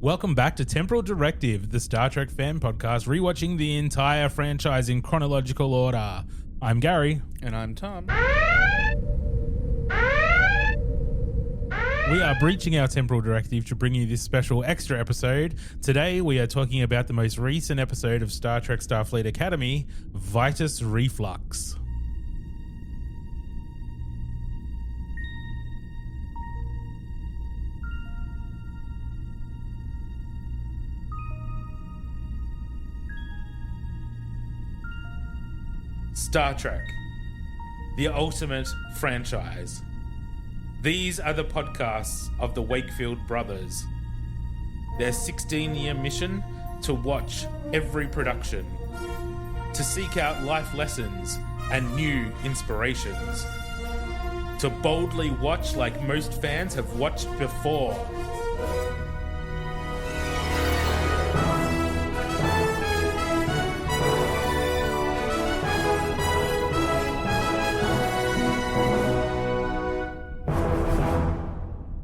Welcome back to Temporal Directive, the Star Trek fan podcast, rewatching the entire franchise in chronological order. I'm Gary. And I'm Tom. We are breaching our Temporal Directive to bring you this special extra episode. Today we are talking about the most recent episode of Star Trek Starfleet Academy, Vitus Reflux. Star Trek, the ultimate franchise. These are the podcasts of the Wakefield brothers. Their 16-year mission to watch every production, to seek out life lessons and new inspirations, to boldly watch like most fans have watched before.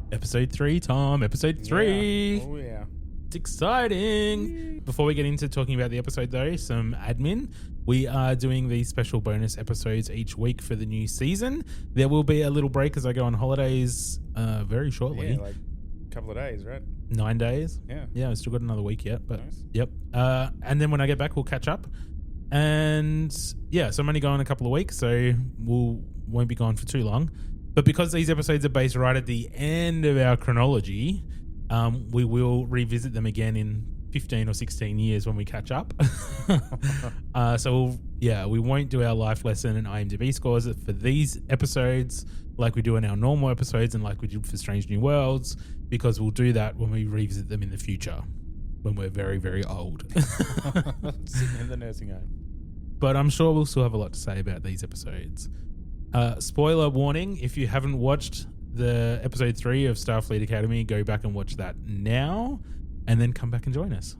Episode 3, Tom. Episode 3. Yeah. Oh, yeah. It's exciting. Before we get into talking about the episode, though, some admin. We are doing these special bonus episodes each week for the new season. There will be a little break as I go on holidays very shortly. Yeah, like a couple of days, right? 9 days. Yeah. Yeah, I've still got another week yet. But nice. Yep. And then when I get back, we'll catch up. And yeah, so I'm only going a couple of weeks, so won't be gone for too long. But because these episodes are based right at the end of our chronology, we will revisit them again in 15 or 16 years when we catch up. We won't do our life lesson and IMDb scores for these episodes like we do in our normal episodes and like we did for Strange New Worlds, because we'll do that when we revisit them in the future, when we're very, very old. Sitting in the nursing home. But I'm sure we'll still have a lot to say about these episodes. Spoiler warning, if you haven't watched the episode 3 of Starfleet Academy, go back and watch that now and then come back and join us.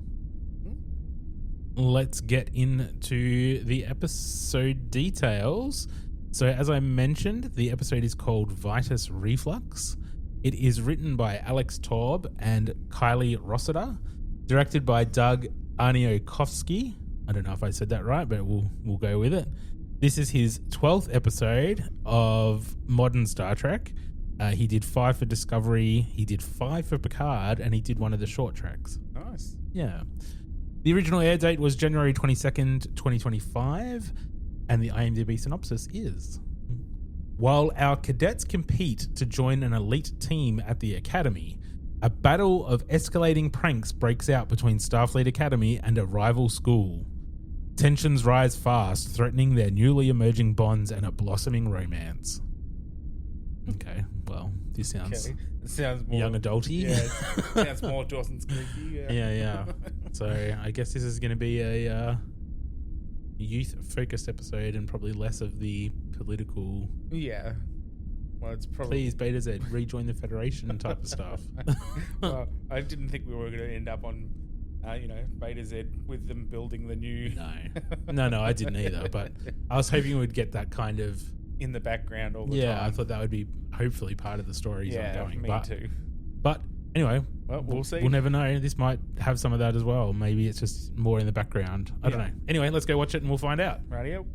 Let's get into the episode details. So as I mentioned, the episode is called Vitus Reflux. It is written by Alex Taub and Kylie Rossiter, directed by Doug Arniokovsky. I don't know if I said that right, but we'll go with it. This is his 12th episode of modern Star Trek. He did 5 for Discovery, he did 5 for Picard, and he did one of the short tracks. Nice. Yeah. The original air date was January 22nd, 2025, and the IMDb synopsis is: while our cadets compete to join an elite team at the Academy, a battle of escalating pranks breaks out between Starfleet Academy and a rival school. Tensions rise fast, threatening their newly emerging bonds and a blossoming romance. Okay, well, this sounds, It sounds more young adulty. Yeah, it sounds more Dawson's Creek. Yeah. So I guess this is going to be a youth-focused episode and probably less of the political. Yeah. Well, it's probably. Please, Beta Z, rejoin the Federation type of stuff. Well, I didn't think we were going to end up on. Beta Z with them building the new... No, I didn't either, but I was hoping we'd get that kind of... in the background all the time. Yeah, I thought that would be hopefully part of the stories ongoing. Me too. But anyway, well, we'll see. We'll never know. This might have some of that as well. Maybe it's just more in the background. I don't know. Anyway, let's go watch it and we'll find out. Radio.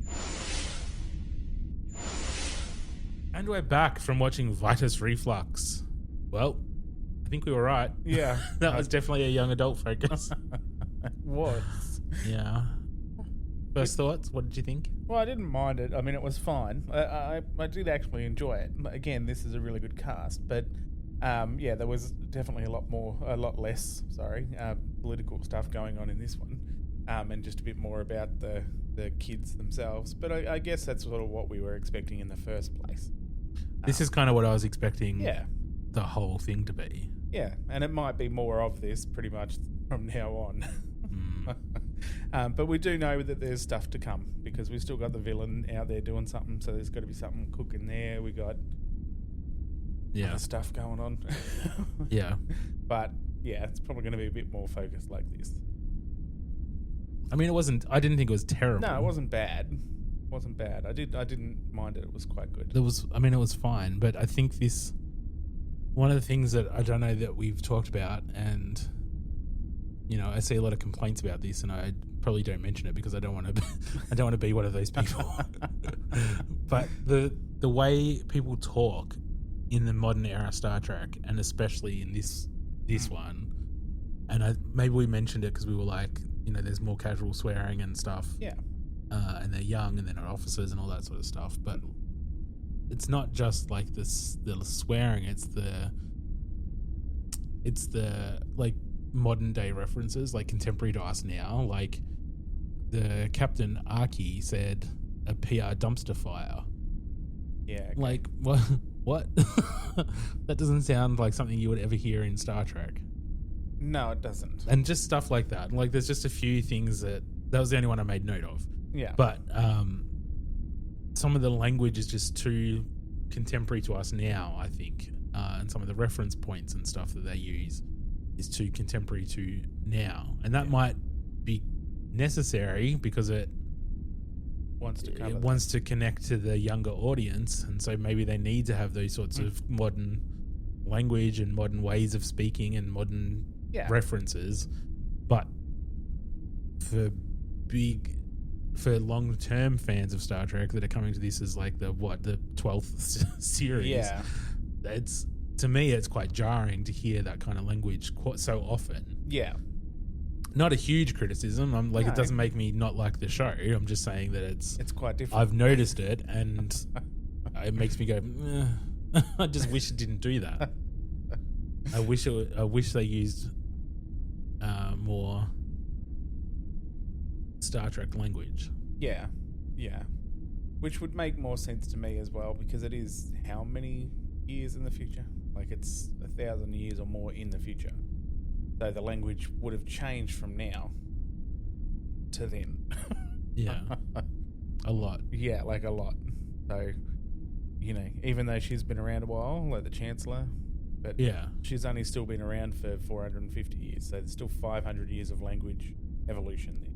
And we're back from watching Vitus Reflux. Well, I think we were right. Yeah. That was definitely a young adult focus. Was. Yeah. First thoughts, what did you think? Well, I didn't mind it. I mean, it was fine. I did actually enjoy it. Again, this is a really good cast, but there was definitely a lot less political stuff going on in this one, and just a bit more about the kids themselves. But I guess that's sort of what we were expecting in the first place. This is kind of what I was expecting. Yeah. The whole thing to be. Yeah, and it might be more of this pretty much from now on. But we do know that there's stuff to come because we've still got the villain out there doing something, so there's got to be something cooking there. We got other stuff going on. Yeah. But yeah, it's probably going to be a bit more focused like this. I mean, I didn't think it was terrible. No, it wasn't bad. I didn't mind it. It was quite good. It was fine, but I think one of the things that I don't know that we've talked about, and I see a lot of complaints about this, and I probably don't mention it because I don't want to. I don't want to be one of those people. But the way people talk in the modern era Star Trek, and especially in this one, and maybe we mentioned it because we were like, there's more casual swearing and stuff. Yeah. And they're young and they're not officers and all that sort of stuff. But it's not just like this, the swearing. It's the like modern day references, like contemporary to us now. Like the Captain Archie said, "A PR dumpster fire." Yeah. Okay. Like what? That doesn't sound like something you would ever hear in Star Trek. No, it doesn't. And just stuff like that. Like there's just a few things that was the only one I made note of. Yeah. But some of the language is just too contemporary to us now, I think. And some of the reference points and stuff that they use is too contemporary to now. And that might be necessary because it wants to connect to the younger audience. And so maybe they need to have those sorts of modern language and modern ways of speaking and modern references. But for long-term fans of Star Trek that are coming to this as like the 12th series, it's, to me, it's quite jarring to hear that kind of language quite so often. Yeah. Not a huge criticism. I'm like, it doesn't make me not like the show. I'm just saying that it's quite different. I've noticed it, and it makes me go, I just wish it didn't do that. I wish they used more Star Trek language. Yeah. Which would make more sense to me as well, because it is how many years in the future? Like it's 1,000 years or more in the future. So the language would have changed from now to then. Yeah. A lot. Yeah, like a lot. So, even though she's been around a while, like the Chancellor, but she's only still been around for 450 years. So there's still 500 years of language evolution there.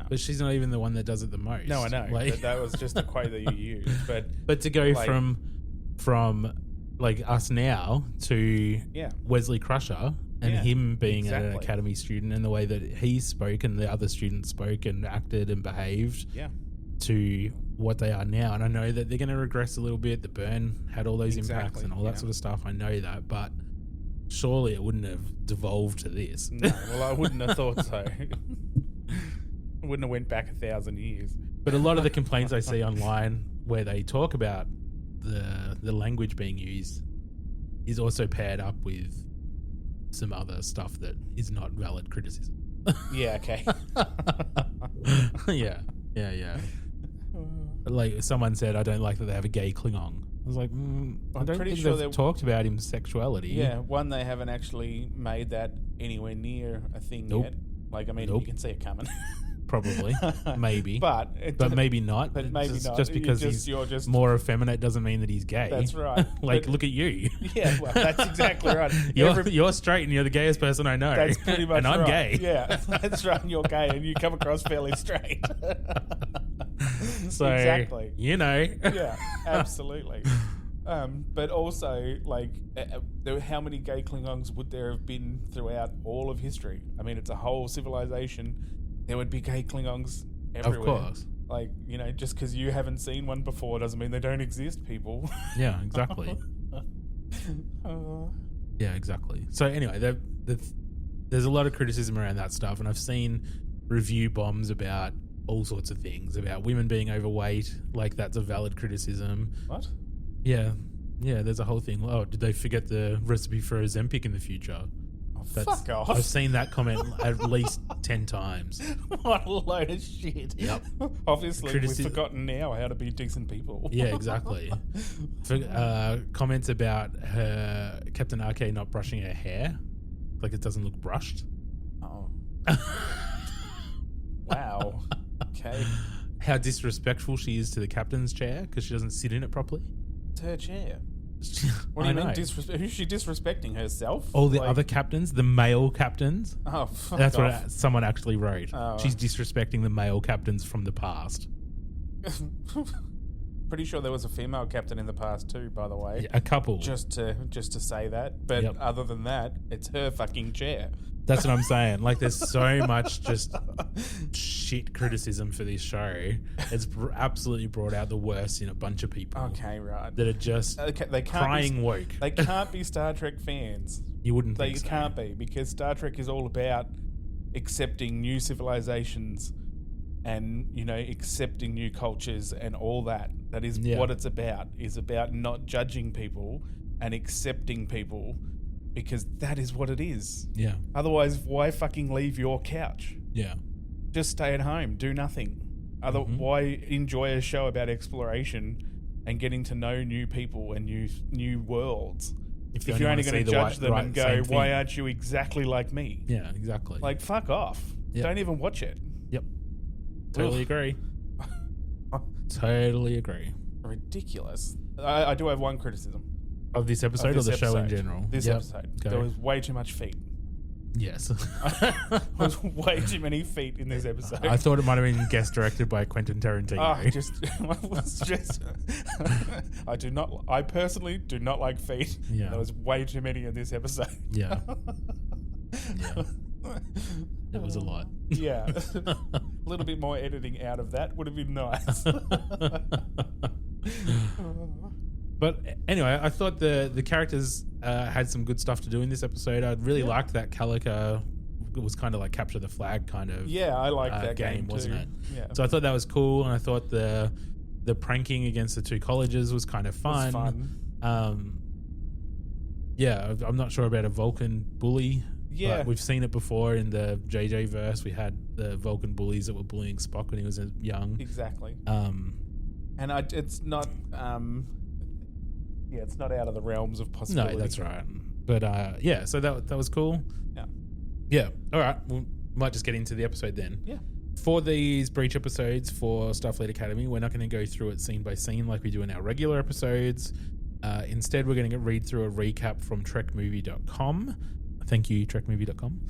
But she's not even the one that does it the most. No, I know. Like, that was just the quote that you used. But to go from like us now to Wesley Crusher and him being an Academy student, and the way that he spoke and the other students spoke and acted and behaved to what they are now. And I know that they're going to regress a little bit. The burn had all those impacts and all that sort of stuff. I know that, but surely it wouldn't have devolved to this. No, well, I wouldn't have thought so. Wouldn't have went back 1,000 years. But a lot of the complaints I see online where they talk about the language being used is also paired up with some other stuff that is not valid criticism. Yeah, okay. Yeah. Like someone said, I don't like that they have a gay Klingon. I was like, I don't think they've talked about his sexuality. Yeah, one, they haven't actually made that anywhere near a thing yet. Like, I mean, you can see it coming. Probably, maybe, but maybe not. But maybe not. Just because you're just more effeminate doesn't mean that he's gay. That's right. Like, look at you. Yeah, well, that's exactly right. You're straight and you're the gayest person I know. That's pretty much and I'm right. gay. Yeah, that's right. And you're gay, and you come across fairly straight. So exactly. Yeah, absolutely. But also, like, how many gay Klingons would there have been throughout all of history? I mean, it's a whole civilization. There would be gay Klingons everywhere. Of course. Like, just because you haven't seen one before doesn't mean they don't exist, people. Yeah, exactly. Yeah, exactly. So anyway, there's a lot of criticism around that stuff, and I've seen review bombs about all sorts of things, about women being overweight, like that's a valid criticism. What? Yeah, there's a whole thing. Oh, did they forget the recipe for Ozempic in the future? Fuck off. I've seen that comment at least 10 times. What a load of shit. Yep. Obviously, we've forgotten now how to be decent people. Yeah, exactly. Comments about her Captain Arche not brushing her hair. Like it doesn't look brushed. Oh. Wow. Okay. How disrespectful she is to the captain's chair because she doesn't sit in it properly. It's her chair. What do you mean? Who's she disrespecting? Herself? All the other captains, the male captains. Oh, fuck That's off. what someone actually wrote. Oh. She's disrespecting the male captains from the past. pretty sure there was a female captain in the past too, by the way. A couple. Just to say that. But other than that, it's her fucking chair. That's what I'm saying. Like, there's so much just shit criticism for this show. It's absolutely brought out the worst in a bunch of people. Okay, right. That are just they crying woke. They can't be Star Trek fans. You wouldn't think so. They can't be, because Star Trek is all about accepting new civilizations and, accepting new cultures and all that. That is what it's about. Is about not judging people and accepting people, because that is what it is. Yeah. Otherwise, why fucking leave your couch? Yeah. Just stay at home. Do nothing. Why enjoy a show about exploration and getting to know new people and new worlds? If you're only going to judge them and go, why aren't you exactly like me? Yeah, exactly. Like, fuck off. Yep. Don't even watch it. Yep. Totally agree. Totally agree. Ridiculous. I do have one criticism. Of this episode or the show in general? This episode. Go. There was way too much feet. Yes. There was way too many feet in this episode. I thought it might have been guest directed by Quentin Tarantino. I personally do not like feet. Yeah. There was way too many in this episode. Yeah. It was a lot. Yeah. A little bit more editing out of that would have been nice. But anyway, I thought the characters had some good stuff to do in this episode. I really liked that Calica. It was kind of like capture the flag kind of. Yeah, I liked that game wasn't too. it? Yeah. So I thought that was cool, and I thought the pranking against the two colleges was kind of fun. It was fun. Yeah, I'm not sure about a Vulcan bully. Yeah, but we've seen it before in the JJ verse. We had the Vulcan bullies that were bullying Spock when he was young. Exactly. It's not. Yeah, it's not out of the realms of possibility. No, that's right. But so that was cool. Yeah. Yeah. All right. We might just get into the episode then. Yeah. For these breach episodes for Starfleet Academy, we're not going to go through it scene by scene like we do in our regular episodes. Instead, we're going to read through a recap from trekmovie.com. Thank you, trekmovie.com.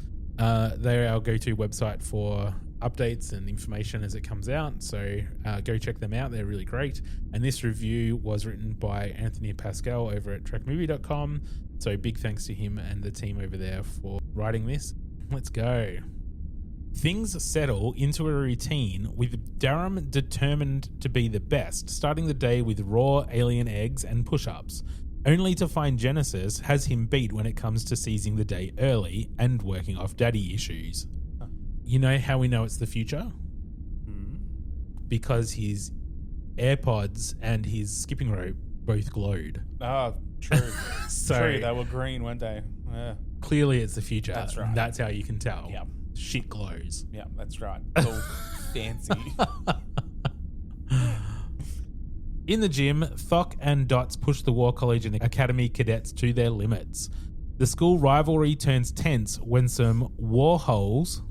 They're our go-to website for updates and information as it comes out, so go check them out. They're really great. And this review was written by Anthony Pascal over at trekmovie.com, so big thanks to him and the team over there for writing this. Let's go. Things settle into a routine with Durham determined to be the best, starting the day with raw alien eggs and push-ups, only to find Genesis has him beat when it comes to seizing the day early and working off daddy issues. You know how we know it's the future? Because his AirPods and his skipping rope both glowed. Oh, true. So true, they were green, weren't they? Yeah. Clearly it's the future. That's right. That's how you can tell. Yeah. Shit glows. Yeah, that's right. It's all fancy. In the gym, Thok and Dots push the War College and Academy cadets to their limits. The school rivalry turns tense when some warholes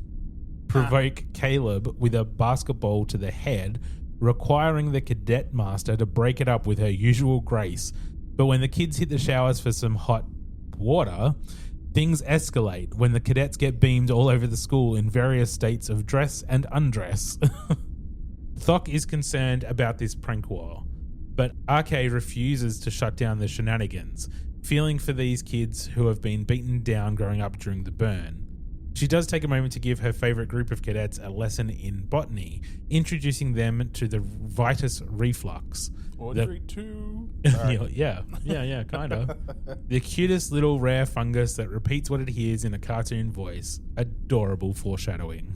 provoke Caleb with a basketball to the head, requiring the cadet master to break it up with her usual grace. But when the kids hit the showers for some hot water, things escalate when the cadets get beamed all over the school in various states of dress and undress. Thok is concerned about this prank war, but RK refuses to shut down the shenanigans, feeling for these kids who have been beaten down growing up during the burn. She does take a moment to give her favourite group of cadets a lesson in botany, introducing them to the Vitus Reflux. Audrey 2. Yeah, kind of. The cutest little rare fungus that repeats what it hears in a cartoon voice. Adorable foreshadowing.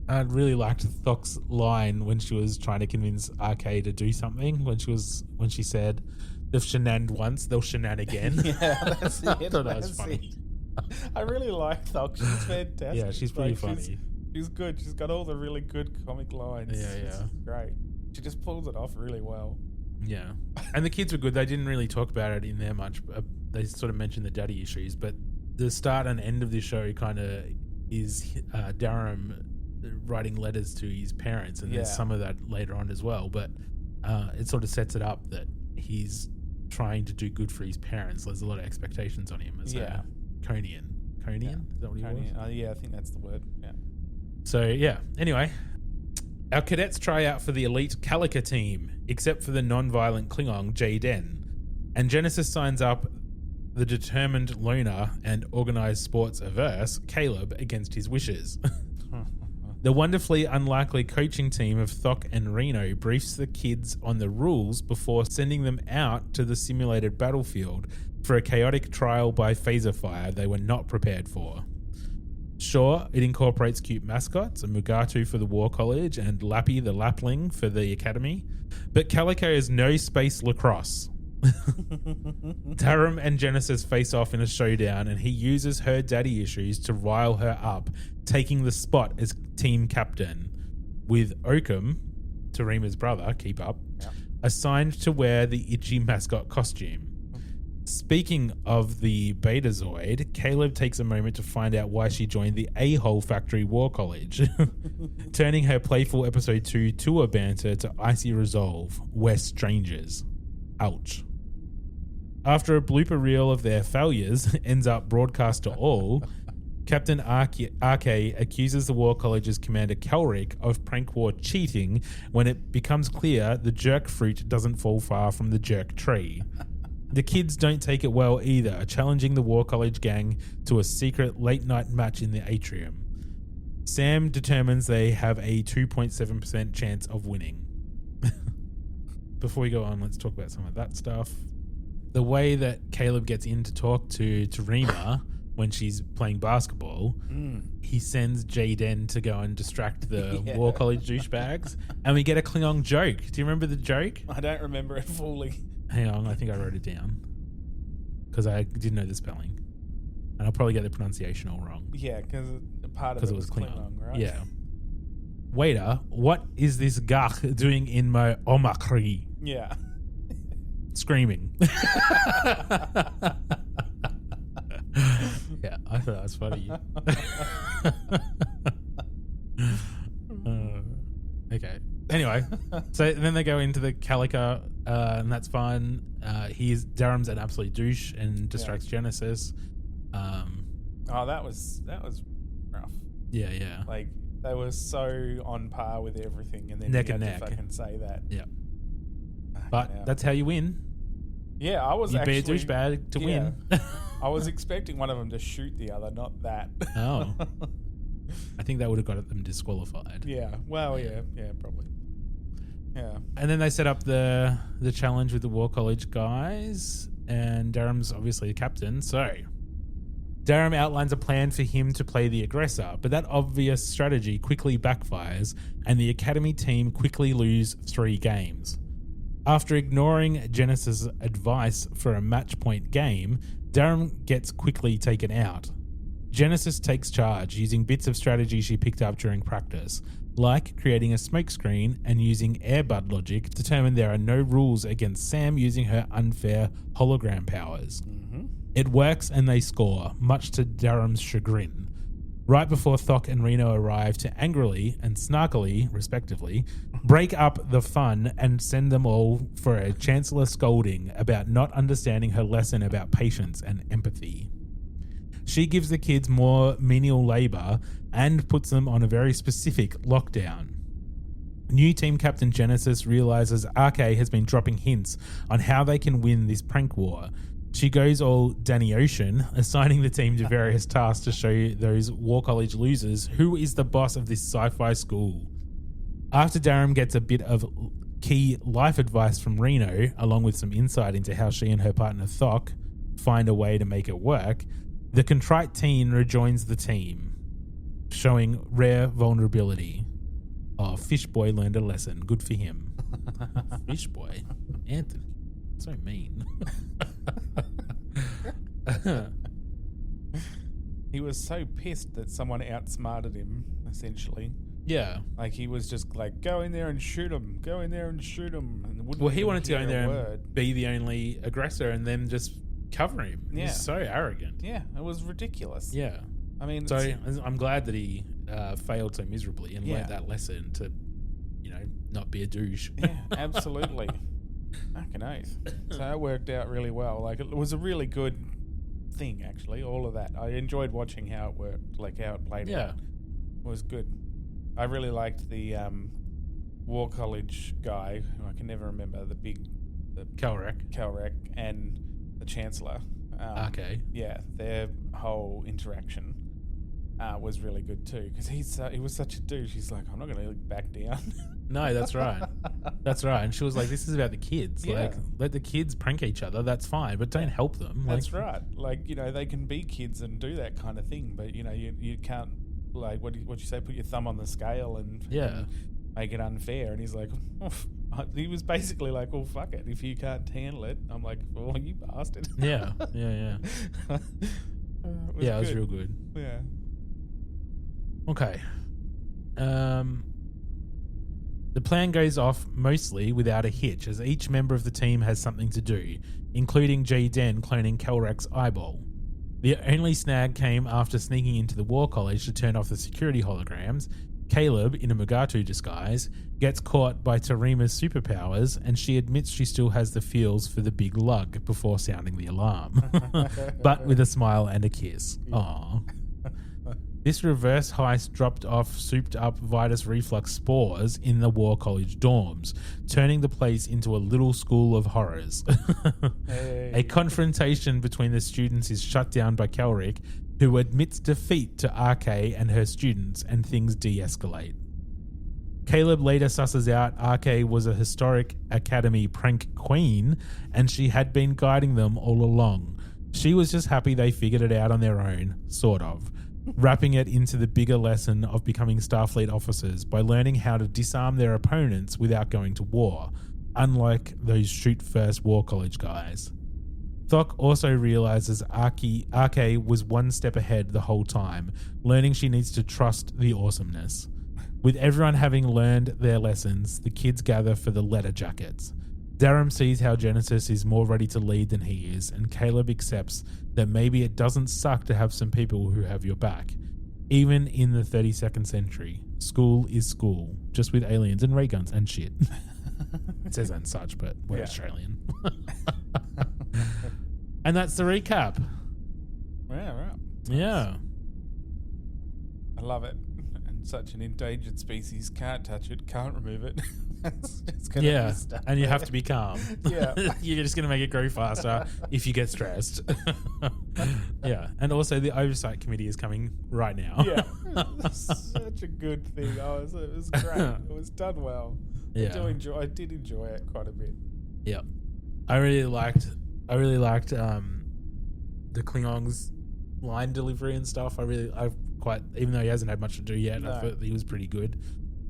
I really liked Thok's line when she was trying to convince RK to do something. When she said, "They've shenaned once, they'll shenan again." Yeah, that's it. I thought that was funny. I really like Thok. She's fantastic. Yeah, she's pretty funny. She's good. She's got all the really good comic lines. Yeah. It's great. She just pulls it off really well. Yeah. And the kids were good. They didn't really talk about it in there much. They sort of mentioned the daddy issues, but the start and end of this show kind of is Durham writing letters to his parents, and there's some of that later on as well, but it sort of sets it up that he's trying to do good for his parents. There's a lot of expectations on him as a Conian. Conian? Is that what he was? Yeah, I think that's the word. Yeah. So, yeah. Anyway, Our cadets try out for the elite Calica team, except for the non-violent Klingon Jaden. And Genesis signs up the determined loner and organised sports averse Caleb against his wishes. The wonderfully unlikely coaching team of Thok and Reno briefs the kids on the rules before sending them out to the simulated battlefield for a chaotic trial by phaser fire they were not prepared for. Sure, it incorporates cute mascots, a Mugatu for the War College and Lappy the Lapling for the Academy, but Calico is no space lacrosse. Taram and Genesis face off in a showdown, and he uses her daddy issues to rile her up, taking the spot as team captain, with Oakham, Tarima's brother, keep up, assigned to wear the itchy mascot costume. Speaking of the Betazoid, Caleb takes a moment to find out why she joined the A-Hole Factory War College, turning her playful episode 2 tour banter to icy resolve. We're strangers. Ouch. After a blooper reel of their failures ends up broadcast to all, Captain RK accuses the War College's Commander Kelrick of prank war cheating when it becomes clear the jerk fruit doesn't fall far from the jerk tree. The kids don't take it well either, challenging the War College gang to a secret late-night match in the atrium. Sam determines they have a 2.7% chance of winning. Before we go on, let's talk about some of that stuff. The way that Caleb gets in to talk to Tarima when she's playing basketball, he sends Jaden to go and distract the War College douchebags, and we get a Klingon joke. Do you remember the joke? I don't remember it fully. Hang on, I think I wrote it down because I didn't know the spelling, and I'll probably get the pronunciation all wrong. Yeah, because part of it was Klingon, right? Yeah. Waiter, what is this gach doing in my omakri? Yeah. Screaming. Yeah, I thought that was funny. Okay. Anyway, so then they go into the Calica, and that's fun. Darum's an absolute douche and distracts Genesis. That was rough. Yeah. Like, they were so on par with everything, and then neck you and had neck. to fucking say that. Yeah. But that's how you win. Yeah, I was you actually... be a douchebag to win. I was expecting one of them to shoot the other, not that. Oh. I think that would have got them disqualified. Yeah. Well, yeah, probably. Yeah. And then they set up the challenge with the War College guys, and Darum's obviously the captain, so Darum outlines a plan for him to play the aggressor, but that obvious strategy quickly backfires, and the Academy team quickly lose 3 games. After ignoring Genesis' advice for a match point game, Darum gets quickly taken out. Genesis takes charge using bits of strategy she picked up during practice, like creating a smokescreen and using Airbud logic to determine there are no rules against Sam using her unfair hologram powers. Mm-hmm. It works and they score, much to Darum's chagrin. Right before Thok and Reno arrive to angrily and snarkily, respectively, break up the fun and send them all for a chancellor scolding about not understanding her lesson about patience and empathy. She gives the kids more menial labor and puts them on a very specific lockdown. New team captain Genesis realizes RK has been dropping hints on how they can win this prank war. She goes all Danny Ocean, assigning the team to various tasks to show those War College losers who is the boss of this sci-fi school. After Darum gets a bit of key life advice from Reno, along with some insight into how she and her partner Thok find a way to make it work, the contrite teen rejoins the team, showing rare vulnerability. Oh, Fishboy learned a lesson. Good for him. Fishboy? Anthony. So mean. He was so pissed that someone outsmarted him, essentially. Yeah. Like, he was just like, go in there and shoot him. Go in there and shoot him. And he wanted to go in there and be the only aggressor and then just cover him. Yeah. He's so arrogant. Yeah, it was ridiculous. Yeah. I mean... So I'm glad that he failed so miserably and learned that lesson to, not be a douche. Yeah, absolutely. Fucking oath. So it worked out really well. Like, it was a really good thing, actually, all of that. I enjoyed watching how it worked, like how it played out. It was good. I really liked the War College guy, who I can never remember, the Calrec, and the Chancellor. Okay. Yeah, their whole interaction was really good too, because he was such a douche. He's like, I'm not going to back down. No, that's right. That's right. And she was like, this is about the kids. Yeah. Like, let the kids prank each other. That's fine, but don't help them. That's right. Like, they can be kids and do that kind of thing, but, you can't, like, what you say, put your thumb on the scale and make it unfair. And he's like, he was basically like, well, fuck it. If you can't handle it, I'm like, well, you bastard. Yeah. It was real good. Yeah. Okay. The plan goes off mostly without a hitch, as each member of the team has something to do, including J. Den cloning Calrec's eyeball. The only snag came after sneaking into the War College to turn off the security holograms. Caleb, in a Mugatu disguise, gets caught by Tarima's superpowers, and she admits she still has the feels for the big lug before sounding the alarm. But with a smile and a kiss. Aww. This reverse heist dropped off souped-up Vitus Reflux spores in the War College dorms, turning the place into a little school of horrors. Hey. A confrontation between the students is shut down by Calric, who admits defeat to RK and her students, and things de-escalate. Caleb later susses out RK was a historic Academy prank queen, and she had been guiding them all along. She was just happy they figured it out on their own, sort of. Wrapping it into the bigger lesson of becoming Starfleet officers by learning how to disarm their opponents without going to war, unlike those shoot-first War College guys. Thok also realizes RK was one step ahead the whole time, learning she needs to trust the awesomeness. With everyone having learned their lessons, the kids gather for the letter jackets. Darum sees how Genesis is more ready to lead than he is, and Caleb accepts that maybe it doesn't suck to have some people who have your back. Even in the 32nd century, school is school, just with aliens and ray guns and shit. It says and such, but we're Australian. And that's the recap. Yeah, right. Yeah. I love it. And such an endangered species, can't touch it, can't remove it. It's just gonna be stuck and you there. have to be calm. Yeah. You're just going to make it grow faster if you get stressed. Yeah. And also the oversight committee is coming right now. Yeah. Such a good thing. It was great. It was done well. Yeah. I did enjoy it quite a bit. Yeah. I really liked the Klingons line delivery and stuff. Even though he hasn't had much to do yet, I thought he was pretty good.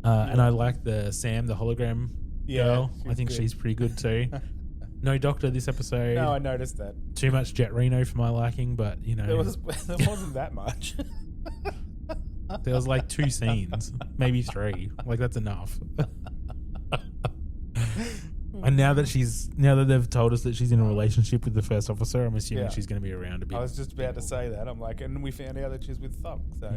And I like the Sam, the hologram girl. I think she's pretty good too. No Doctor this episode. No, I noticed that. Too much Jet Reno for my liking, but there wasn't that much. There was like 2 scenes, maybe 3. Like that's enough. And now that they've told us that she's in a relationship with the first officer, I'm assuming she's going to be around a bit. I was just about to say that. I'm like, and we found out that she's with Thok. So,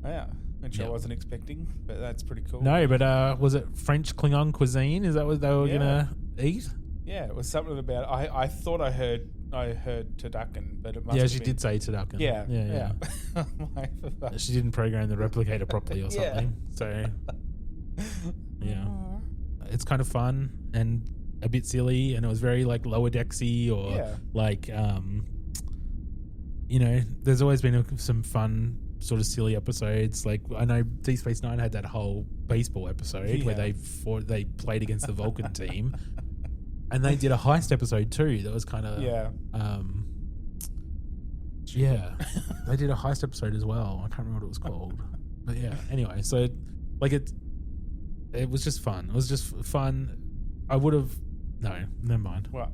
yeah. Which I wasn't expecting, but that's pretty cool. No, but was it French Klingon cuisine? Is that what they were going to eat? Yeah, it was something about. I thought I heard turducken, but it must. Yeah, have she been. did say turducken. Yeah. She didn't program the replicator properly or something. So, yeah, it's kind of fun and a bit silly, and it was very like Lower Decksy or like there's always been some fun sort of silly episodes. Like I know Deep Space Nine had that whole baseball episode where they played against the Vulcan team, and they did a heist episode too. That was kind of they did a heist episode as well. I can't remember what it was called, but yeah. Anyway, so like it was just fun. It was just fun. I would have never mind. What?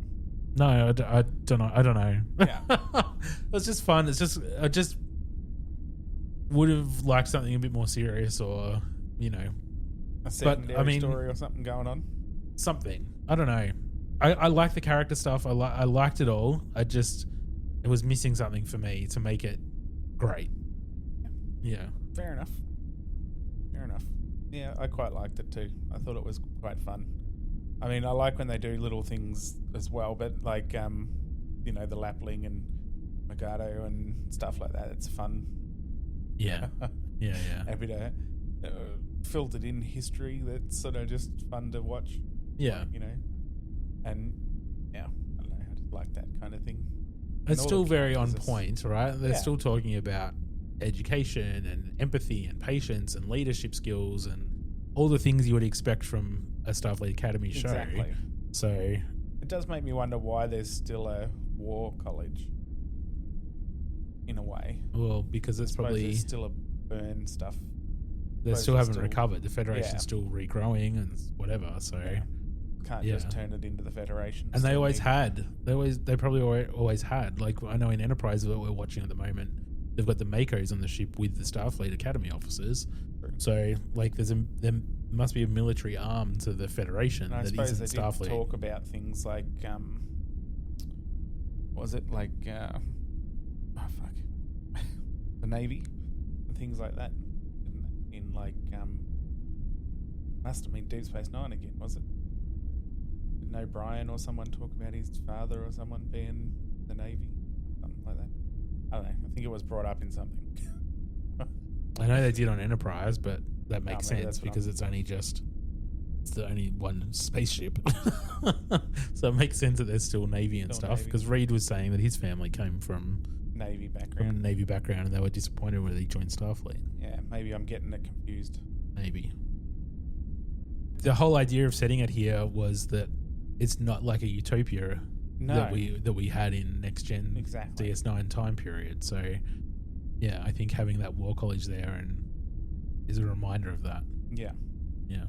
No, I don't know. I don't know. Yeah, it was just fun. It's just I just would have liked something a bit more serious, or a secondary story or something going on. Something. I don't know. I like the character stuff. I liked it all. It was missing something for me to make it great. Yeah. Fair enough. Yeah, I quite liked it too. I thought it was quite fun. I mean, I like when they do little things as well, but like the Lapling and Megado and stuff like that. It's fun. Yeah. Yeah. Happy to filtered in history that's sort of just fun to watch. Yeah. Like, you know, and yeah, I don't know, I just like that kind of thing. It's And all still the very on characters are point, right? They're Yeah. still talking about education and empathy and patience and leadership skills and all the things you would expect from a Starfleet Academy show. Exactly. So, It does make me wonder why there's still a war college. In a way, well, because it's I suppose probably there's still a burn stuff. they suppose still they're haven't still- recovered. The Federation's Yeah. still regrowing and whatever. So, Yeah. Can't Yeah. just turn it into the Federation. and they Still always need- had. They probably always had. Like I know in Enterprise that we're watching at the moment, they've got the Makos on the ship with the Starfleet Academy officers. True. So, like, there must be a military arm to the Federation And I that suppose isn't they did Starfleet. talk about things like, was it like, the Navy and things like that, in like, must have been Deep Space Nine again, was it? Didn't O'Brien or someone talk about his father or someone being in the Navy, something like that? I don't know. I think it was brought up in something. I know they did on Enterprise, but that makes maybe sense that's what because it's the only one spaceship. So it makes sense that there's still Navy and Still stuff. Navy. Because Reed was saying that his family came from Navy a background. Navy background and they were disappointed when he joined Starfleet. Yeah, maybe I'm getting it confused. Maybe. The whole idea of setting it here was that it's not like a utopia No, that we had in Next Gen exactly. DS9 time period. So yeah, I think having that war college there and is a reminder of that. Yeah. Yeah.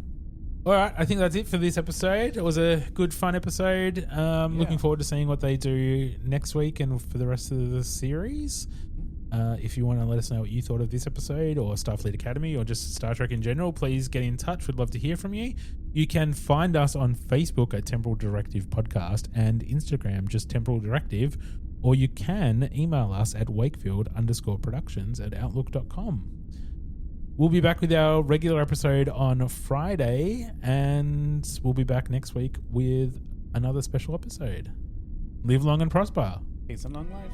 All right, I think that's it for this episode. It was a good, fun episode. Looking forward to seeing what they do next week and for the rest of the series. If you want to let us know what you thought of this episode or Starfleet Academy or just Star Trek in general, please get in touch. We'd love to hear from you. You can find us on Facebook at Temporal Directive Podcast and Instagram, just Temporal Directive, or you can email us at wakefield_productions@outlook.com. We'll be back with our regular episode on Friday, and we'll be back next week with another special episode. Live long and prosper. Peace and long life.